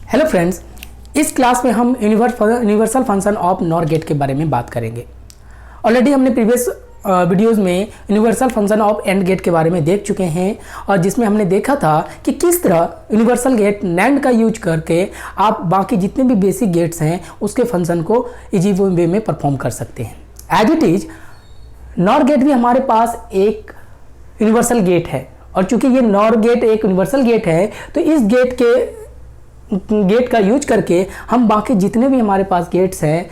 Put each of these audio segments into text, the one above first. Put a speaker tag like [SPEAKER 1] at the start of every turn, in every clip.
[SPEAKER 1] Hello friends, इस class में हम universal function of NOR gate के बारे में बात करेंगे। ऑलरेडी हमने प्रीवियस वीडियोस में universal function of AND gate के बारे में देख चुके हैं और जिसमें हमने देखा था कि किस तरह यूनिवर्सल गेट नैंड का यूज करके आप बाकी जितने भी बेसिक गेट्स हैं उसके फंक्शन को इजी वे में परफॉर्म कर सकते हैं। As it is NOR gate भी हमारे पास एक यूनिवर्सल गेट है और चूंकि ये नॉर गेट एक यूनिवर्सल गेट है तो इस गेट का यूज करके हम बाकी जितने भी हमारे पास गेट्स हैं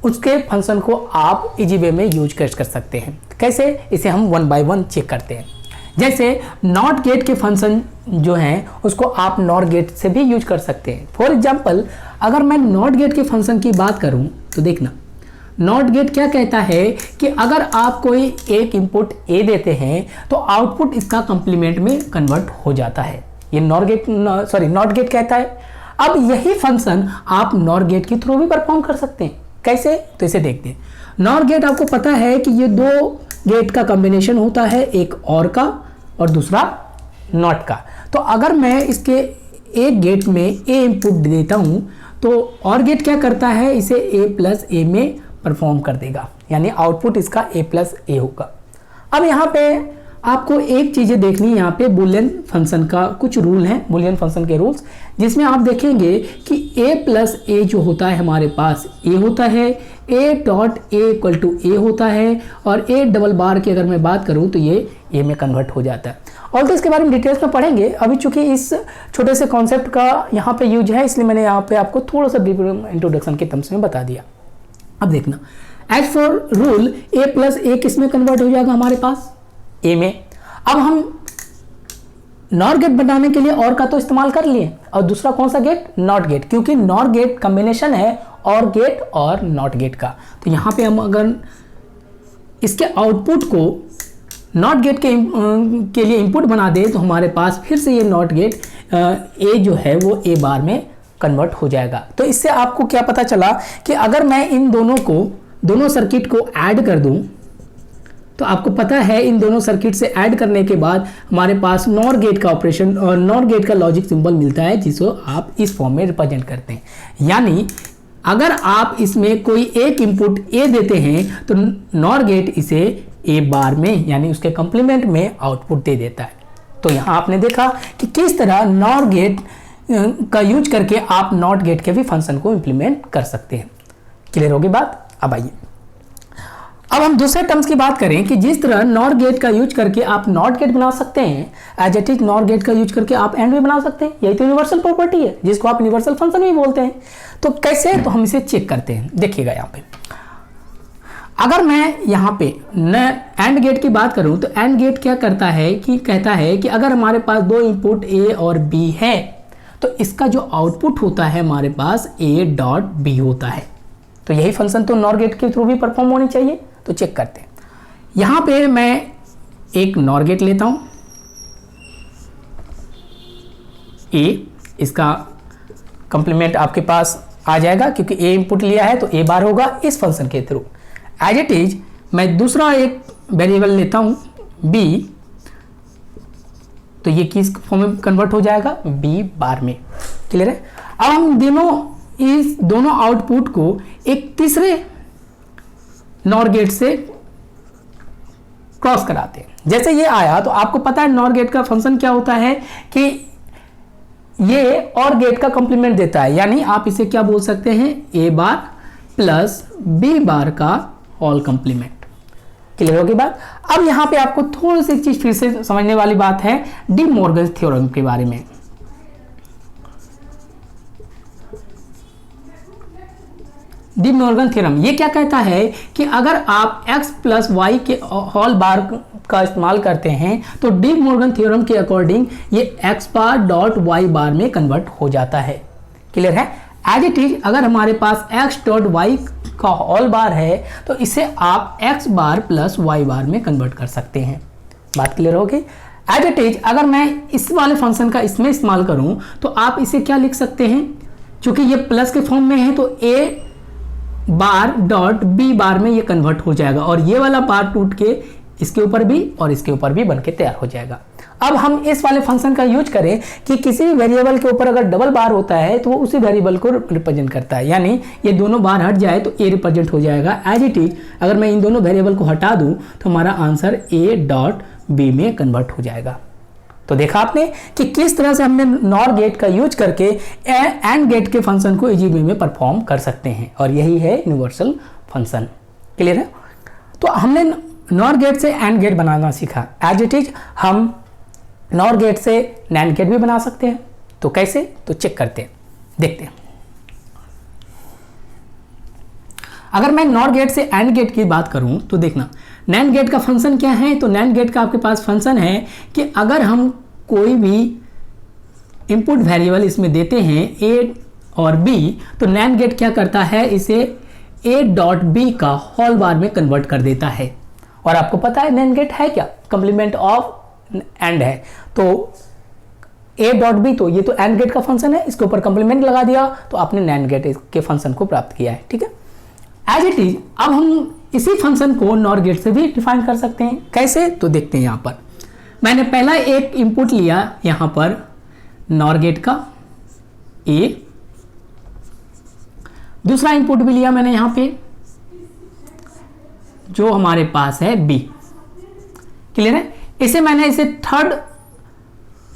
[SPEAKER 1] उसके फंक्शन को आप इजी वे में यूज कर सकते हैं। कैसे, इसे हम वन बाय वन चेक करते हैं। जैसे नॉट गेट के फंक्शन जो हैं उसको आप नॉर गेट से भी यूज कर सकते हैं। फॉर एग्जांपल, अगर मैं नॉट गेट के फंक्शन की बात करूं तो देखना, नॉट गेट क्या कहता है कि अगर आप कोई एक इनपुट ए देते हैं तो आउटपुट इसका कंप्लीमेंट में कन्वर्ट हो जाता है। ये नॉट गेट कहता है। अब यही फंक्शन आप नॉर गेट के थ्रू भी परफॉर्म कर सकते हैं। कैसे, तो इसे देखते हैं। नॉर गेट आपको पता है कि ये दो गेट का कॉम्बिनेशन होता है, एक और का और दूसरा नॉट का। तो अगर मैं इसके एक गेट में ए इनपुट देता हूं तो और गेट क्या करता है, इसे ए प्लस ए में परफॉर्म कर देगा, यानी आउटपुट इसका ए प्लस ए होगा। अब यहाँ पे आपको एक चीज़ें देखनी है, यहाँ पे बुलियन फंक्शन का कुछ रूल हैं, बुलियन फंक्शन के रूल्स, जिसमें आप देखेंगे कि a प्लस ए जो होता है हमारे पास a होता है, a dot A equal to A होता है और a डबल बार की अगर मैं बात करूँ तो ये a में कन्वर्ट हो जाता है। और तो इसके बारे में डिटेल्स में पढ़ेंगे। अभी चूंकि इस छोटे से कॉन्सेप्ट का यहाँ पे यूज है इसलिए मैंने यहाँ पे आपको थोड़ा सा इंट्रोडक्शन के टर्म्स में बता दिया। अब देखना, as for rule a plus A किस में कन्वर्ट हो जाएगा हमारे पास, ए में। अब हम नॉर गेट बनाने के लिए और का तो इस्तेमाल कर लिए और दूसरा कौन सा गेट, नॉट गेट, क्योंकि नॉर गेट कॉम्बिनेशन है और गेट और नॉट गेट का। तो यहाँ पे हम अगर इसके आउटपुट को नॉट गेट के लिए इनपुट बना दे तो हमारे पास फिर से ये नॉट गेट ए जो है वो ए बार में कन्वर्ट हो जाएगा। तो इससे आपको क्या पता चला कि अगर मैं इन दोनों सर्किट को ऐड कर दूं तो आपको पता है इन दोनों सर्किट से ऐड करने के बाद हमारे पास नॉर गेट का ऑपरेशन और नॉर गेट का लॉजिक सिंबल मिलता है जिसको आप इस फॉर्म में रिप्रेजेंट करते हैं। यानी अगर आप इसमें कोई एक इनपुट ए देते हैं तो नॉर गेट इसे ए बार में यानी उसके कंप्लीमेंट में आउटपुट दे देता है। तो यहाँ आपने देखा कि किस तरह नॉर गेट का यूज करके आप नॉट गेट के भी फंक्शन को इम्प्लीमेंट कर सकते हैं। क्लियर होगी बात। अब आइए, अब हम दूसरे टर्म्स की बात करें कि जिस तरह नॉर गेट का यूज करके आप नॉट गेट बना सकते हैं, as it is NOR gate का यूज करके आप एंड भी बना सकते हैं। यही तो यूनिवर्सल प्रॉपर्टी है जिसको आप यूनिवर्सल फंक्शन भी बोलते हैं। तो कैसे, तो हम इसे चेक करते हैं। देखिएगा यहाँ पे, अगर मैं यहाँ पे एंड गेट की बात करूँ तो एंड गेट क्या करता है कि कहता है कि अगर हमारे पास दो इनपुट ए और बी है तो इसका जो आउटपुट होता है हमारे पास ए डॉट बी होता है। तो यही फंक्शन तो नॉर गेट के थ्रू भी परफॉर्म होनी चाहिए। तो चेक करते हैं। यहां पे मैं एक नॉर गेट लेता हूं, ए, इसका कंप्लीमेंट आपके पास आ जाएगा क्योंकि ए इनपुट लिया है तो ए बार होगा इस फंक्शन के थ्रू। एज इट इज मैं दूसरा एक वेरिएबल लेता हूं बी, तो ये किस फॉर्म में कन्वर्ट हो जाएगा, बी बार में। क्लियर है। अब हम इस दोनों आउटपुट को एक तीसरे नॉर गेट से क्रॉस कराते हैं। जैसे ये आया तो आपको पता है नॉर गेट का फंक्शन क्या होता है कि ये और गेट का कंप्लीमेंट देता है, यानी आप इसे क्या बोल सकते हैं, ए बार प्लस बी बार का ऑल कंप्लीमेंट। क्लियर होगी बात। अब यहां पे आपको थोड़ी सी चीज फिर से समझने वाली बात है डी मॉर्गन थ्योरम के बारे में। डी मॉर्गन थ्योरम ये क्या कहता है कि अगर आप x प्लस वाई के होल बार का इस्तेमाल करते हैं तो डी मॉर्गन थ्योरम के अकॉर्डिंग ये x बार डॉट वाई बार में कन्वर्ट हो जाता है। क्लियर है। एज इट इज अगर हमारे पास x डॉट वाई का होल बार है तो इसे आप x बार प्लस वाई बार में कन्वर्ट कर सकते हैं। बात क्लियर होगी। एज इट इज अगर मैं इस वाले फंक्शन का इसमें इस्तेमाल करूं तो आप इसे क्या लिख सकते हैं, चूंकि ये प्लस के फॉर्म में है तो a bar dot B bar में ये कन्वर्ट हो जाएगा और ये वाला बार टूट के इसके ऊपर भी और इसके ऊपर भी बन के तैयार हो जाएगा। अब हम इस वाले फंक्शन का यूज करें कि किसी भी वेरिएबल के ऊपर अगर डबल बार होता है तो वो उसी वेरिएबल को रिप्रेजेंट करता है, यानी ये दोनों बार हट जाए तो ए रिप्रेजेंट हो जाएगा। एज इट इज अगर मैं इन दोनों वेरिएबल को हटा दूं तो हमारा आंसर ए डॉट बी में कन्वर्ट हो जाएगा। तो देखा आपने कि किस तरह से हमने नॉर गेट का यूज करके एंड गेट के फंक्शन को ईजीबी में परफॉर्म कर सकते हैं, और यही है यूनिवर्सल फंक्शन। क्लियर है? तो हमने नॉर गेट से एंड गेट बनाना सीखा। एज इट इज हम नॉर गेट से नैंड गेट भी बना सकते हैं। तो कैसे? तो चेक करते हैं, देखते हैं। अगर मैं नॉर गेट से एंड गेट की बात करूं तो देखना, नैंड गेट का फंक्शन क्या है। तो नैंड गेट का आपके पास फंक्शन है कि अगर हम कोई भी इनपुट वेरिएबल इसमें देते हैं ए और बी, तो नैंड गेट क्या करता है, इसे ए डॉट बी का होल बार में कन्वर्ट कर देता है। और आपको पता है नैंड गेट है क्या, कंप्लीमेंट ऑफ एंड है। तो ए डॉट बी, तो ये तो एंड गेट का फंक्शन है, इसके ऊपर कंप्लीमेंट लगा दिया तो आपने नैंड गेट के फंक्शन को प्राप्त किया है। ठीक है, एज इट इज अब हम इसी फंक्शन को नॉर गेट से भी डिफाइन कर सकते हैं। कैसे? तो देखते हैं। यहां पर मैंने पहला एक इनपुट लिया यहां पर नॉर गेट का ए, दूसरा इनपुट भी लिया मैंने यहां पे जो हमारे पास है बी। क्लियर है? इसे थर्ड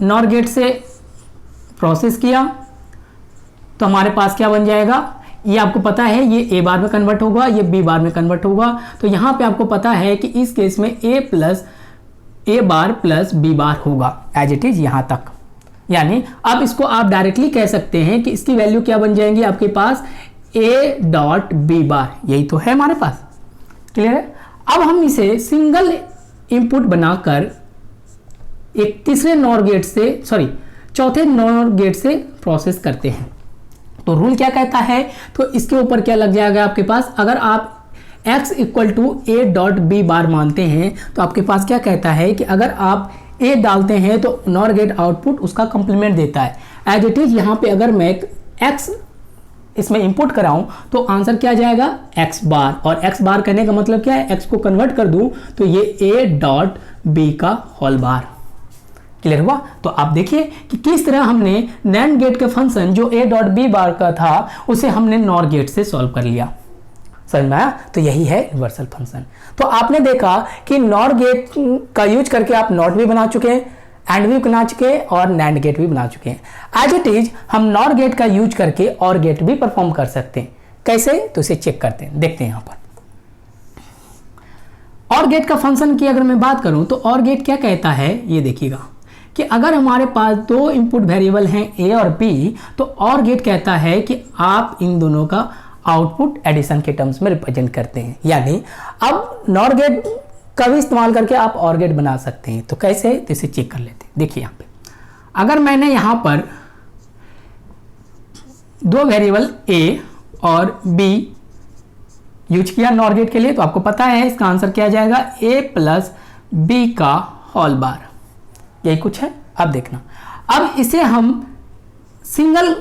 [SPEAKER 1] नॉर गेट से प्रोसेस किया तो हमारे पास क्या बन जाएगा, ये आपको पता है ये ए बार में कन्वर्ट होगा, ये बी बार में कन्वर्ट होगा। तो यहां पे आपको पता है कि इस केस में ए बार प्लस बी बार होगा एज इट इज यहां तक। यानी अब इसको आप डायरेक्टली कह सकते हैं कि इसकी वैल्यू क्या बन जाएंगी आपके पास, ए डॉट बी बार, यही तो है हमारे पास। क्लियर है? अब हम इसे सिंगल इनपुट बनाकर एक चौथे नॉर गेट से प्रोसेस करते हैं। तो रूल क्या कहता है, तो इसके ऊपर क्या लग जाएगा आपके पास, अगर आप x equal to A dot B bar मानते हैं तो आपके पास क्या कहता है कि अगर आप a डालते हैं तो नॉर गेट आउटपुट उसका कंप्लीमेंट देता है। एज इट इज यहाँ पे अगर मैं x इसमें इंपुट कराऊं तो आंसर क्या जाएगा, x बार। और x बार कहने का मतलब क्या है, x को कन्वर्ट कर दूं तो ये a डॉट बी का होल बार। क्लियर हुआ? तो आप देखिए कि किस तरह हमने नैंड गेट के फंक्शन जो a डॉट बी बार का था उसे हमने नॉर गेट से सॉल्व कर लिया। समझ में आया? तो यही है यूनिवर्सल फंक्शन। तो आपने देखा कि नॉर गेट का यूज करके आप नॉट भी बना चुके हैं, एंड भी बना चुके हैं और नैंड गेट भी बना चुके हैं। एज इट इज हम नॉर गेट का यूज करके और गेट भी परफॉर्म कर सकते हैं। कैसे? तो इसे चेक करते हैं, देखते हैं। यहां पर और गेट का फंक्शन की अगर मैं बात करूं तो और गेट क्या कहता है, ये देखिएगा कि अगर हमारे पास दो इनपुट वेरिएबल हैं ए और बी, तो और गेट कहता है कि आप इन दोनों का आउटपुट एडिशन के टर्म्स में रिप्रेजेंट करते हैं। यानी अब नॉर गेट का भी इस्तेमाल करके आप और गेट बना सकते हैं। तो कैसे? तो इसे चेक कर लेते हैं। देखिए यहाँ पे अगर मैंने यहाँ पर दो वेरिएबल ए और बी यूज किया नॉर गेट के लिए, तो आपको पता है इसका आंसर क्या जाएगा, ए प्लस बी का होल बार। यही कुछ है। अब देखना, अब इसे हम सिंगल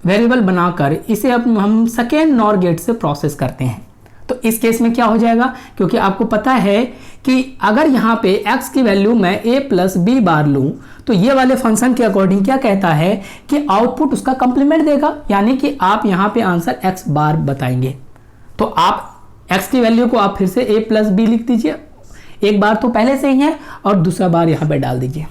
[SPEAKER 1] वेरिएबल बनाकर इसे अब हम सेकेंड नॉर गेट से प्रोसेस करते हैं। तो इस केस में क्या हो जाएगा, क्योंकि आपको पता है कि अगर यहाँ पे x की वैल्यू मैं a प्लस बी बार लूँ तो ये वाले फंक्शन के अकॉर्डिंग क्या कहता है कि आउटपुट उसका कंप्लीमेंट देगा। यानी कि आप यहाँ पे आंसर x बार बताएंगे। तो आप x की वैल्यू को आप फिर से a प्लस बी लिख दीजिए, एक बार तो पहले से ही है और दूसरा बार यहाँ पे डाल दीजिए।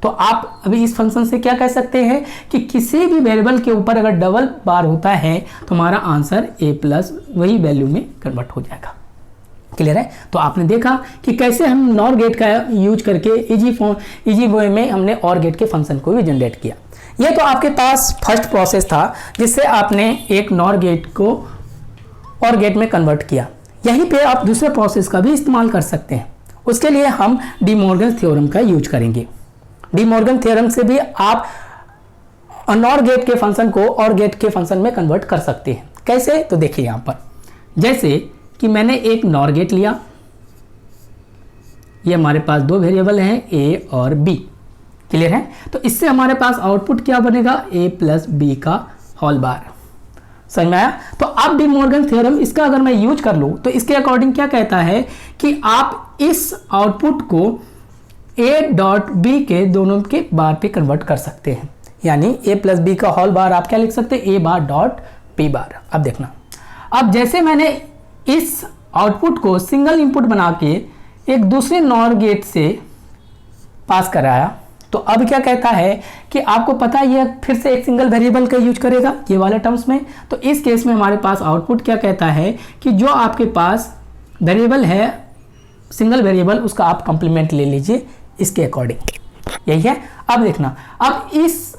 [SPEAKER 1] तो आप अभी इस फंक्शन से क्या कह सकते हैं कि किसी भी वेरिएबल के ऊपर अगर डबल बार होता है तो हमारा आंसर a प्लस वही वैल्यू में कन्वर्ट हो जाएगा। क्लियर है? तो आपने देखा कि कैसे हम नॉर गेट का यूज करके इजी वे में हमने और गेट के फंक्शन को भी जनरेट किया। ये तो आपके पास फर्स्ट प्रोसेस था जिससे आपने एक नॉर गेट को और गेट में कन्वर्ट किया। यहीं पे आप दूसरे प्रोसेस का भी इस्तेमाल कर सकते हैं। उसके लिए हम डी मॉर्गन थ्योरम का यूज करेंगे। डी मॉर्गन थ्योरम से भी आप नॉर गेट के फंक्शन को और गेट के फंक्शन में कन्वर्ट कर सकते हैं। कैसे? तो देखिए यहाँ पर जैसे कि मैंने एक नॉर गेट लिया, ये हमारे पास दो वेरिएबल हैं a और b। क्लियर है? तो इससे हमारे पास आउटपुट क्या बनेगा, a प्लस बी का होल बार। समझ में आया? तो अब डी मॉर्गन थ्योरम इसका अगर मैं यूज कर लूँ तो इसके अकॉर्डिंग क्या कहता है कि आप इस आउटपुट को ए डॉट बी के दोनों के बार पे कन्वर्ट कर सकते हैं, यानी ए प्लस बी का होल बार आप क्या लिख सकते हैं, ए बार डॉट बी बार। अब देखना, अब जैसे मैंने इस आउटपुट को सिंगल इनपुट बना के एक दूसरे नॉर गेट से पास कराया, तो अब क्या कहता है कि आपको पता है ये फिर से एक सिंगल वेरिएबल का यूज करेगा ये वाले टर्म्स में। तो इस केस में हमारे पास आउटपुट क्या कहता है कि जो आपके पास वेरिएबल है सिंगल वेरिएबल, उसका आप कंप्लीमेंट ले लीजिए इसके अकॉर्डिंग, यही है। अब देखना, अब इस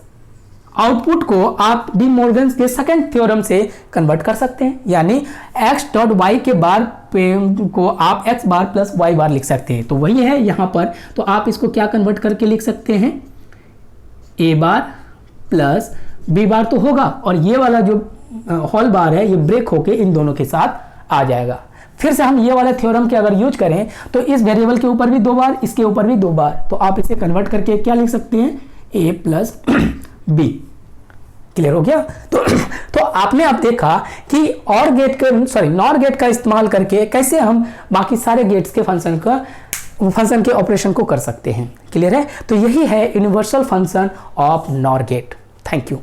[SPEAKER 1] आउटपुट को आप डी मॉर्गन के सेकंड थ्योरम से कन्वर्ट कर सकते हैं, यानी x डॉट वाई के बार पे को आप x बार प्लस y बार लिख सकते हैं। तो वही है यहाँ पर, तो आप इसको क्या कन्वर्ट करके लिख सकते हैं, a बार प्लस b बार तो होगा, और ये वाला जो होल बार है ये ब्रेक होके इन दोनों के साथ आ जाएगा। फिर से हम ये वाला थ्योरम के अगर यूज करें तो इस वेरिएबल के ऊपर भी 2 बार, इसके ऊपर भी 2 बार, तो आप इसे कन्वर्ट करके क्या लिख सकते हैं, a प्लस बी। क्लियर हो गया? तो आपने अब देखा कि और गेट का नॉर गेट का इस्तेमाल करके कैसे हम बाकी सारे गेट्स के फंक्शन के ऑपरेशन को कर सकते हैं। क्लियर है? तो यही है universal function of NOR gate. Thank you.